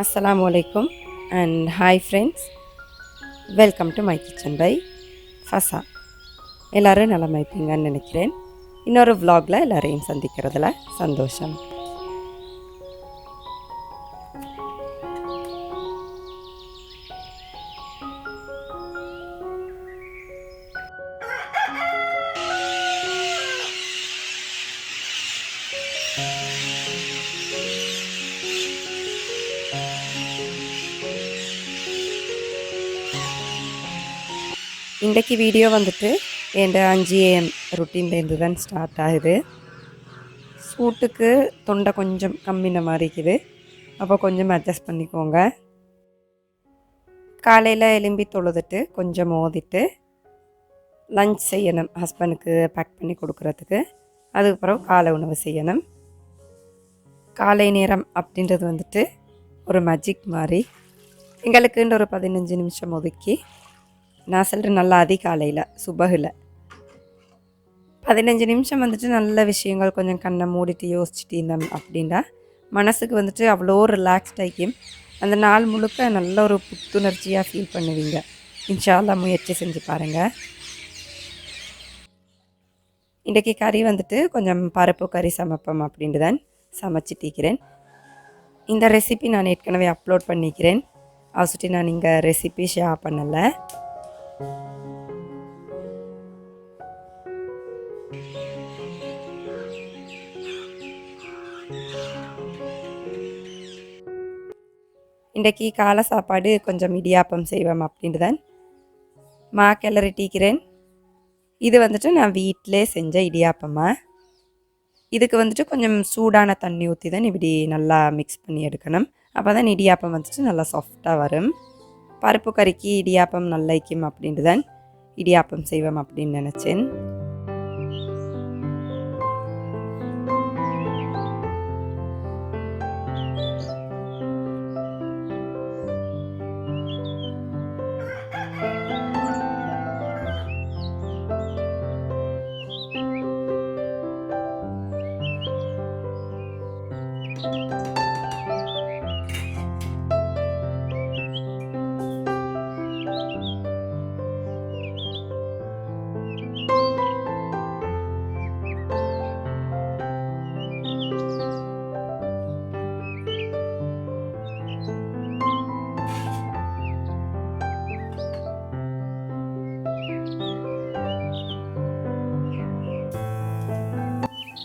Assalamu alaikum and hi friends. Welcome to my kitchen by Fasa. எல்லாரும் நலமா இருப்பீங்கன்னு நினைக்கிறேன். இன்னொரு vlogல எல்லாரையும் சந்திக்கிறதுல சந்தோஷம். இன்றைக்கி வீடியோ வந்துட்டு என் 5 AM ரொட்டீன்லேருந்து தான் ஸ்டார்ட் ஆகுது. சூட்டுக்கு தொண்டை கொஞ்சம் கம்மின மாதிரி இருக்குது, அப்போ கொஞ்சம் அட்ஜஸ்ட் பண்ணிக்கோங்க. காலையில் எலும்பி தொழுதுட்டு கொஞ்சம் ஓதிட்டு லஞ்ச் செய்யணும், ஹஸ்பண்டுக்கு பேக் பண்ணி கொடுக்குறதுக்கு. அதுக்கப்புறம் காலை உணவு செய்யணும். காலை நேரம் அப்படின்றது வந்துட்டு ஒரு மேஜிக் மாதிரி எங்களுக்குன்ற ஒரு 15 நிமிஷம் ஒதுக்கி, நான் சொல்கிறேன் நல்லா அதிகாலையில் சுபகில் 15 நிமிஷம் வந்துட்டு நல்ல விஷயங்கள் கொஞ்சம் கண்ணை மூடிட்டு யோசிச்சுட்டு இருந்தோம் அப்படின்னா மனசுக்கு வந்துட்டு அவ்வளோ ரிலாக்ஸ்ட் ஆகிக்கும். அந்த நாள் முழுக்க நல்ல ஒரு புத்துணர்ச்சியாக ஃபீல் பண்ணுவீங்க. இன்ஷா அல்லாஹ் முயற்சி செஞ்சு பாருங்கள். இன்றைக்கி கறி வந்துட்டு கொஞ்சம் பருப்பு கறி சமைப்போம் அப்படின்ட்டு தான் சமைச்சிட்டிருக்கிறேன். இந்த ரெசிபி நான் ஏற்கனவே அப்லோட் பண்ணிக்கிறேன். அவசிட்டி நான் இங்கே ரெசிபி ஷேர் பண்ணலை. இன்றைக்கி காலை சாப்பாடு கொஞ்சம் இடியாப்பம் செய்வோம் அப்படின்ட்டு தான் கிளறிட்டிக்கிறேன். இது வந்துட்டு நான் வீட்டிலே செஞ்ச இடியாப்பமா. இதுக்கு வந்துட்டு கொஞ்சம் சூடான தண்ணி ஊற்றி தான் இப்படி நல்லா மிக்ஸ் பண்ணி எடுக்கணும். அப்போ தான் இடியாப்பம் வந்துட்டு நல்லா சாஃப்டாக வரும். பருப்பு கறிக்கு இடியாப்பம் நல்லைக்கும் அப்படின்ட்டு தான் இடியாப்பம் செய்வோம் அப்படின்னு நினச்சேன்.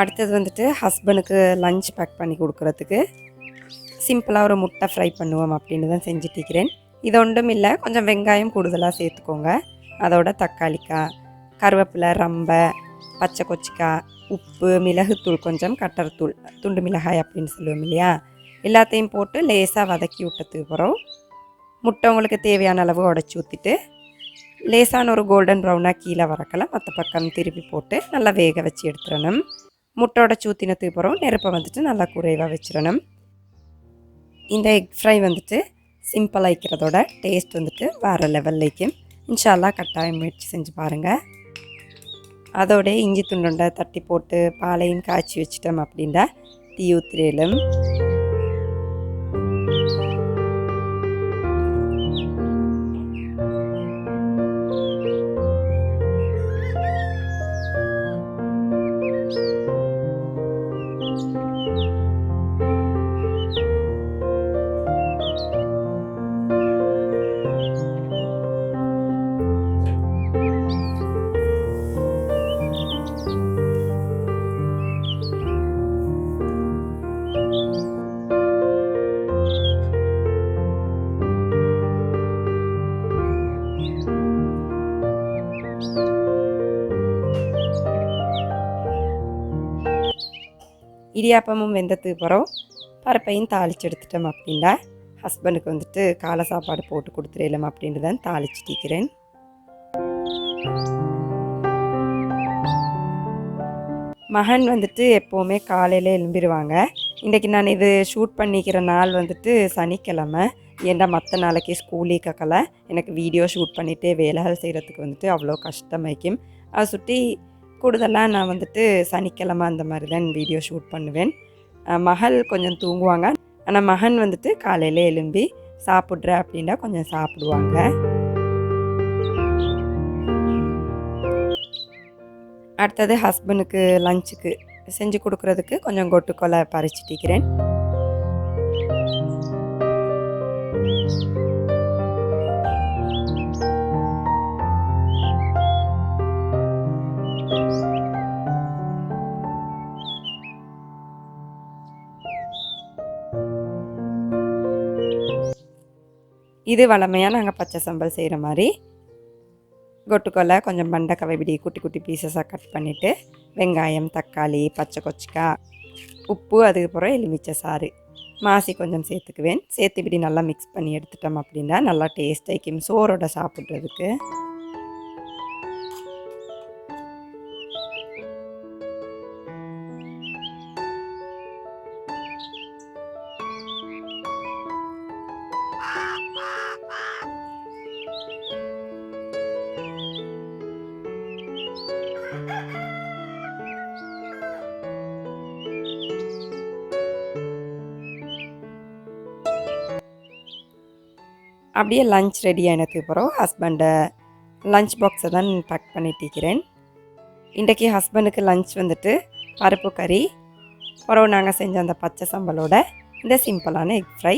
அடுத்தது வந்துட்டு ஹஸ்பண்டுக்கு லஞ்ச் பேக் பண்ணி கொடுக்குறதுக்கு சிம்பிளாக ஒரு முட்டை ஃப்ரை பண்ணுவோம் அப்படின்னு தான் செஞ்சுட்டிருக்கிறேன். இது ஒன்றும் இல்லை, கொஞ்சம் வெங்காயம் கூடுதலாக சேர்த்துக்கோங்க. அதோட தக்காளிக்காய், கருவேப்பிலை, ரம்பை, பச்சை கொச்சிக்காய், உப்பு, மிளகுத்தூள், கொஞ்சம் கட்டர்த்தூள், துண்டு மிளகாய் அப்படின்னு சொல்லுவோம் இல்லையா, எல்லாத்தையும் போட்டு லேசாக வதக்கி விட்டதுக்கு அப்புறம் முட்டை உங்களுக்கு தேவையான அளவு உடச்சி ஊற்றிட்டு லேசான ஒரு கோல்டன் ப்ரௌனாக கீழே வரக்கலாம், மற்ற பக்கம் திருப்பி போட்டு நல்லா வேக வச்சு எடுத்துடணும். முட்டையோட ஊற்றினதுக்கு அப்புறம் நெருப்பை வந்துட்டு நல்லா குறைவாக வச்சிடணும். இந்த எக் ஃப்ரை வந்துட்டு சிம்பிளாக வைக்கிறதோட டேஸ்ட் வந்துட்டு வேறு லெவல்லைக்கும். இன்ஷா அல்லாஹ் கட்டாயம் முயற்சி செஞ்சு பாருங்கள். அதோட இஞ்சி துண்டுண்டை தட்டி போட்டு பாலையும் காய்ச்சி வச்சிட்டோம் அப்படின்னா டீ ஊற்றிலும். இடியாப்பமும் வெந்ததுக்கு அப்புறம் பருப்பையும் தாளித்து எடுத்துட்டோம் அப்படின்னா ஹஸ்பண்டுக்கு வந்துட்டு காலை சாப்பாடு போட்டு கொடுத்துடலாம் அப்படின்ட்டு தான் தாளிச்சிட்டிருக்கிறேன். மகன் வந்துட்டு எப்போவுமே காலையில் எழும்பிடுவாங்க. இன்றைக்கி நான் இது ஷூட் பண்ணிக்கிற நாள் வந்துட்டு சனிக்கிழமை. ஏன்டா மற்ற நாளைக்கு ஸ்கூல் ஈக்கக்கல எனக்கு வீடியோ ஷூட் பண்ணிவிட்டு வேலைகள் செய்கிறதுக்கு வந்துட்டு அவ்வளோ கஷ்டமாய்க்கும். அதை சுற்றி கூடுதலாக நான் வந்துட்டு சனிக்கிழமை அந்த மாதிரி தான் வீடியோ ஷூட் பண்ணுவேன். மகள் கொஞ்சம் தூங்குவாங்க. ஆனால் மகன் வந்துட்டு காலையில் எழும்பி சாப்பிட்ற அப்படின்னா கொஞ்சம் சாப்பிடுவாங்க. அடுத்தது ஹஸ்பண்டுக்கு லஞ்சுக்கு செஞ்சு கொடுக்குறதுக்கு கொஞ்சம் கொட்டுக்கொலை பறிச்சிட்டிக்கிறேன். இது வழமையாக நாங்கள் பச்சை சம்பல் செய்கிற மாதிரி கொட்டுக்கொலை கொஞ்சம் மண்டை இப்படி குட்டி குட்டி பீசஸாக கட் பண்ணிவிட்டு வெங்காயம், தக்காளி, பச்சை கொச்சிக்காய், உப்பு, அதுக்கப்புறம் எலுமிச்சை சாறு, மாசி கொஞ்சம் சேர்த்துக்குவேன். சேர்த்து இப்படி நல்லா மிக்ஸ் பண்ணி எடுத்துட்டோம் அப்படின்னா நல்லா டேஸ்ட் ஆகிக்கும் சோறோட சாப்பிட்றதுக்கு. அப்படியே லஞ்ச் ரெடி ஆனதுக்கு அப்புறம் ஹஸ்பண்டை லஞ்ச் பாக்ஸை தான் பேக் பண்ணிட்டிருக்கிறேன். இன்றைக்கி ஹஸ்பண்டுக்கு லஞ்ச் வந்துட்டு பருப்பு கறி, அப்புறம் நாங்கள் செஞ்ச அந்த பச்சை சம்பலோட இந்த சிம்பிளான எக் ஃப்ரை.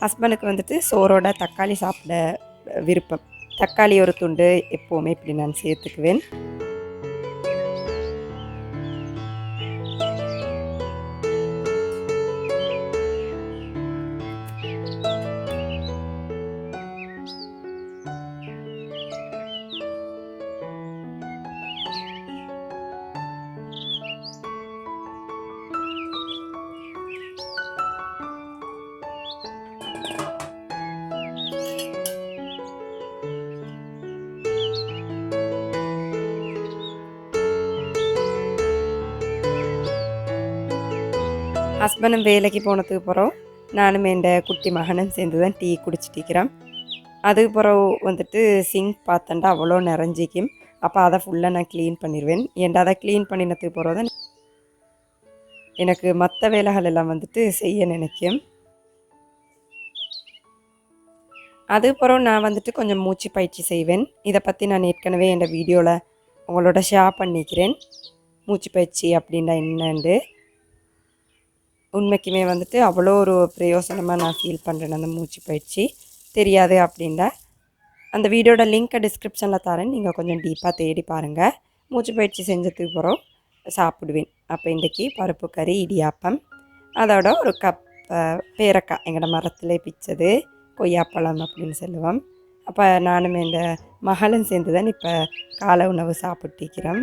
ஹஸ்பண்டுக்கு வந்துட்டு சோறோட தக்காளி சாப்பிட விருப்பம். தக்காளி ஒரு துண்டு எப்போவுமே இப்படி நான் சேர்த்துக்குவேன். ஹஸ்பண்டும் வேலைக்கு போனதுக்கு அப்புறம் நானும் என் குட்டி மகனும் சேர்ந்து தான் டீ குடிச்சிட்டிக்கிறேன். அதுக்கப்புறம் வந்துட்டு சிங்க் பார்த்தேன்டா அவ்வளோ நிறைஞ்சிக்கும். அப்போ அதை ஃபுல்லாக நான் க்ளீன் பண்ணிடுவேன். ஏன்டா அதை க்ளீன் பண்ணினதுக்கு அப்புறம் தான் எனக்கு மற்ற வேலைகள் எல்லாம் வந்துட்டு செய்ய நினைக்கும். அதுக்கப்புறம் நான் வந்துட்டு கொஞ்சம் மூச்சு பயிற்சி செய்வேன். இதை பற்றி நான் ஏற்கனவே என் வீடியோவில் உங்களோட ஷேர் பண்ணிக்கிறேன். மூச்சு பயிற்சி அப்படின்னா என்னண்டு உண்மைக்குமே வந்துட்டு அவ்வளோ ஒரு பிரயோசனமாக நான் ஃபீல் பண்ணுறேன். அந்த மூச்சு பயிற்சி தெரியாது அப்படின்னா அந்த வீடியோட லிங்க்கை டிஸ்கிரிப்ஷனில் தரேன், நீங்கள் கொஞ்சம் டீப்பாக தேடி பாருங்கள். மூச்சு பயிற்சி செஞ்சதுக்கு அப்புறம் சாப்பிடுவேன். அப்போ இன்றைக்கி பருப்பு கறி, இடியாப்பம், அதோட ஒரு கப் பேரக்காய் எங்களோட மரத்தில் பிச்சது கொய்யாப்பழம் அப்படின்னு சொல்லுவோம். அப்போ நானும் என் மகளும் சேர்ந்து தான் இப்போ காலை உணவு சாப்பிட்டுக்கிறோம்.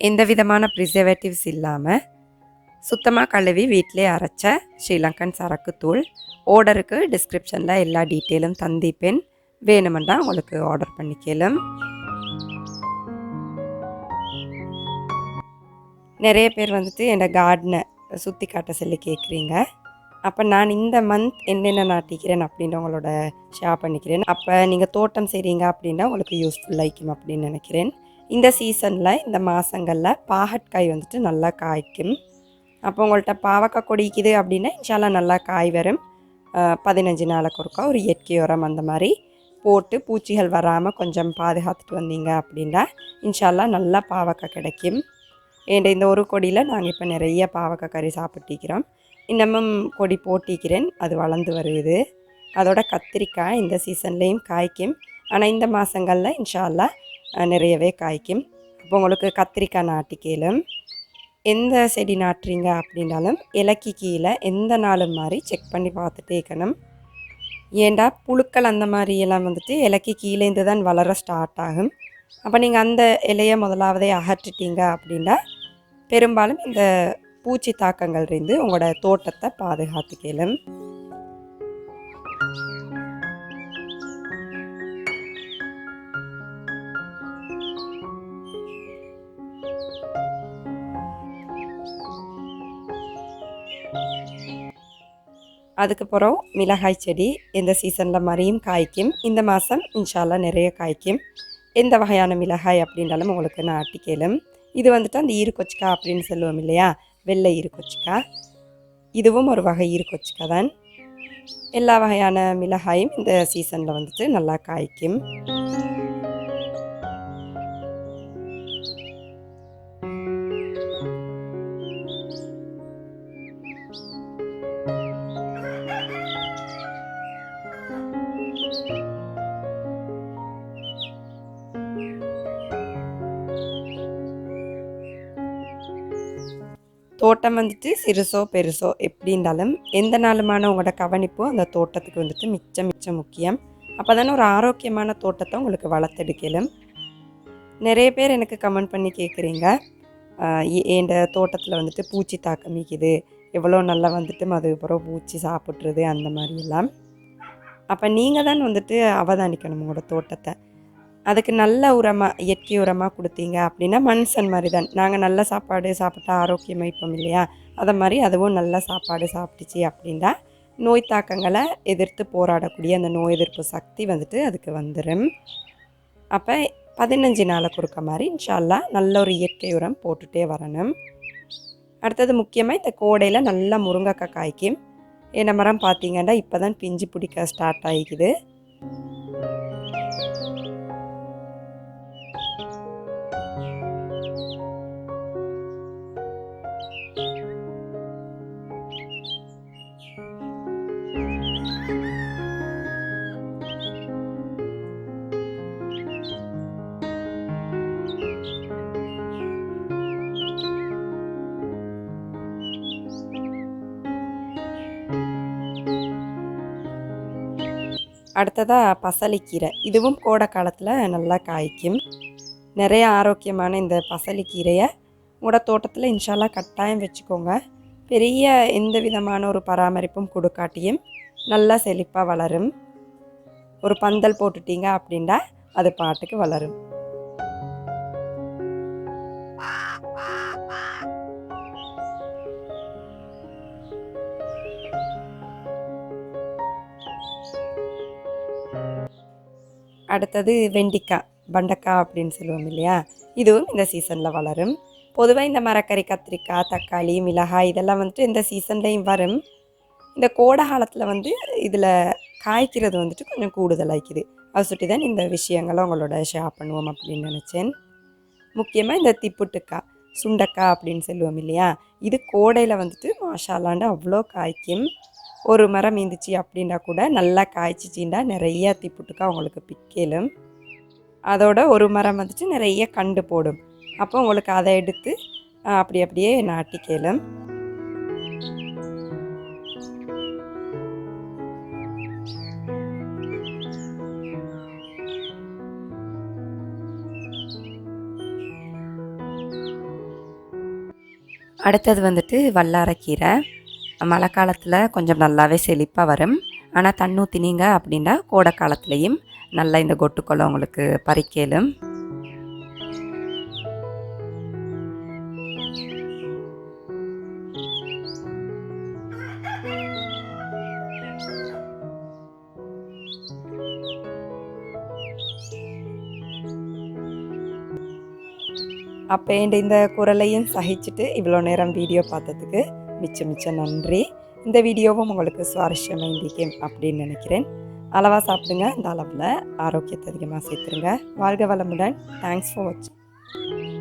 எந்த விதமான ப்ரிசர்வேட்டிவ்ஸ் இல்லாமல் சுத்தமாக கழுவி வீட்டிலே அரைச்ச ஸ்ரீலங்கன் சரக்கு தூள். ஆர்டருக்கு டிஸ்கிரிப்ஷனில் எல்லா டீட்டெயிலும் தந்திப்பேன், வேணுமெண்டா உங்களுக்கு ஆர்டர் பண்ணிக்கலாம். நிறைய பேர் வந்துட்டு என் கார்டனை சுற்றி காட்ட சொல்லி கேட்குறீங்க. அப்போ நான் இந்த மந்த் என்னென்ன நாட்டிக்கிறேன் அப்படின்னு உங்களோட ஷேர் பண்ணிக்கிறேன். அப்போ நீங்கள் தோட்டம் செய்கிறீங்க அப்படின்னா உங்களுக்கு யூஸ்ஃபுல்லாகிக்கும் அப்படின்னு நினைக்கிறேன். இந்த சீசனில் இந்த மாதங்களில் பாகற்காய் வந்துட்டு நல்லா காய்க்கும். அப்போ உங்கள்கிட்ட பாவக்காய் கொடிக்குது அப்படின்னா இன்ஷால்லா நல்லா காய் வரும். 15 நாளுக்கு ஒருக்கா ஒரு இயற்கை உரம் அந்த மாதிரி போட்டு பூச்சிகள் வராமல் கொஞ்சம் பாதுகாத்துட்டு வந்தீங்க அப்படின்னா இன்ஷால்லா நல்லா பாவக்காய் கிடைக்கும். இந்த ஒரு கொடியில் நாங்கள் இப்போ நிறைய பாவக்காய் கறி சாப்பிட்டிக்கிறோம். இன்னமும் கொடி போட்டிக்கிறேன், அது வளர்ந்து வருது. அதோட கத்திரிக்காய் இந்த சீசன்லேயும் காய்க்கும். ஆனால் இந்த மாதங்களில் இன்ஷால்லா நிறையவே காய்க்கும். அப்போ உங்களுக்கு கத்திரிக்காய் நாட்டிக்கலும் எந்த செடி நாட்டுறீங்க அப்படின்னாலும் இலக்கி கீழே எந்த நாளும் மாதிரி செக் பண்ணி பார்த்துட்டே இருக்கணும். ஏண்டா புழுக்கள் அந்த மாதிரியெல்லாம் வந்துட்டு இலக்கி கீழேந்து தான் வளர ஸ்டார்ட் ஆகும். அப்போ நீங்கள் அந்த இலையை முதலாவதே அகற்றிட்டீங்க அப்படின்னா பெரும்பாலும் இந்த பூச்சி தாக்கங்கள் இருந்து உங்களோட தோட்டத்தை பாதுகாத்துக்கலும். அதுக்கப்புறம் மிளகாய் செடி இந்த சீசனில் மாதிரியும் காய்க்கும். இந்த மாதம் இன்ஷால்லா நிறைய காய்க்கும். எந்த வகையான மிளகாய் அப்படின்றாலும் உங்களுக்கு நான் ஆட்டிக்கலும். இது வந்துட்டு அந்த ஈருக்கொச்சிக்கா அப்படின்னு சொல்லுவோம் இல்லையா, வெள்ளை ஈருக்கொச்சிக்கா. இதுவும் ஒரு வகை ஈருக்கொச்சிக்கா தான். எல்லா வகையான மிளகாயும் இந்த சீசனில் வந்துட்டு நல்லா காய்க்கும். தோட்டம் வந்துட்டு சிறுசோ பெருசோ எப்படி இருந்தாலும் எந்த நாளுமான உங்களோட கவனிப்போ அந்த தோட்டத்துக்கு வந்துட்டு மிச்சம் முக்கியம். அப்போ தானே ஒரு ஆரோக்கியமான தோட்டத்தை உங்களுக்கு வளர்த்தெடுக்கலும். நிறைய பேர் எனக்கு கமெண்ட் பண்ணி கேட்குறீங்க, என் தோட்டத்தில் வந்துட்டு பூச்சி தாக்கம் மிக்குது, எவ்வளோ நல்லா வந்துட்டு அதுக்கப்புறம் பூச்சி சாப்பிட்றது அந்த மாதிரியெல்லாம். அப்போ நீங்கள் தான் வந்துட்டு அவதானிக்கணும் உங்களோட தோட்டத்தை. அதுக்கு நல்ல உரமாக இயற்கை உரமாக கொடுத்தீங்க அப்படின்னா மனுஷன் மாதிரி தான். நாங்கள் நல்ல சாப்பாடு சாப்பிட்டா ஆரோக்கியமாக இருப்போம் இல்லையா, அதை மாதிரி அதுவும் நல்ல சாப்பாடு சாப்பிட்டுச்சு அப்படின்னா நோய் தாக்கங்களை எதிர்த்து போராடக்கூடிய அந்த நோய் எதிர்ப்பு சக்தி வந்துட்டு அதுக்கு வந்துடும். அப்போ 15 நாளுக்கு ஒருக்க மாதிரி இன்ஷால்லா நல்ல ஒரு இயற்கை உரம் போட்டுகிட்டே வரணும். அடுத்தது முக்கியமாக இந்த கோடையில் நல்லா முருங்கைக்காய் காய்க்கும். என்ன மரம் பார்த்தீங்கன்னா இப்போ தான் பிஞ்சு பிடிக்க ஸ்டார்ட் ஆகிக்குது. அடுத்ததாக பசலிக்கீரை, இதுவும் கோடை காலத்தில் நல்லா காய்க்கும். நிறைய ஆரோக்கியமான இந்த பசலிக்கீரையை உங்களோட தோட்டத்தில் இன்ஷால்லா கட்டாயம் வச்சுக்கோங்க. பெரிய எந்த விதமான ஒரு பராமரிப்பும் கொடுக்காட்டியும் நல்லா செழிப்பாக வளரும். ஒரு பந்தல் போட்டுட்டீங்க அப்படின்னா அது பாட்டுக்கு வளரும். அடுத்தது வெண்டிக்காய், பண்டக்காய் அப்படின்னு சொல்லுவோம் இல்லையா, இதுவும் இந்த சீசனில் வளரும். பொதுவாக இந்த மரக்கறி, கத்திரிக்காய், தக்காளி, மிளகாய் இதெல்லாம் வந்துட்டு இந்த சீசன்லேயும் வரும். இந்த கோடை காலத்தில் வந்து இதில் காய்க்கிறது வந்துட்டு கொஞ்சம் கூடுதலாகிக்குது. அதை சுட்டி தான் இந்த விஷயங்களை உங்களோட ஷேர் பண்ணுவோம் அப்படின்னு நினச்சேன். முக்கியமாக இந்த திப்புட்டுக்காய், சுண்டக்காய் அப்படின்னு சொல்லுவோம் இல்லையா, இது கோடையில் வந்துட்டு மாஷாலாண்டு அவ்வளோ காய்க்கும். ஒரு மரம் இருந்துச்சு அப்படின்னா கூட நல்லா காய்ச்சிச்சின்னா நிறைய திப்புட்டுக்காய் உங்களுக்கு பிக்கலும். அதோட ஒரு மரம் வந்துட்டு நிறைய கண்டு போடும். அப்போ உங்களுக்கு அதை எடுத்து அப்படியே நாட்டிக்கலும். அடுத்தது வந்துட்டு வல்லாரக்கீரை. மழை காலத்தில் கொஞ்சம் நல்லாவே செழிப்பாக வரும். ஆனால் தண்ணூற்றினீங்க அப்படின்னா கோடை காலத்துலேயும் நல்லா இந்த கொட்டுக்கொலை உங்களுக்கு பறிக்கலும். அப்போ இந்த குரலையும் சகிச்சுட்டு இவ்வளோ நேரம் வீடியோ பார்த்ததுக்கு மிச்சம் நன்றி. இந்த வீடியோவும் உங்களுக்கு சுவாரஸ்யமாக இருந்திக்கும் அப்படின்னு நினைக்கிறேன். அளவாக சாப்பிடுங்க, இந்த அளவில் ஆரோக்கியத்தை அதிகமாக சேர்த்துருங்க. வாழ்க வளமுடன். தேங்க்ஸ் ஃபார் வாட்சிங்.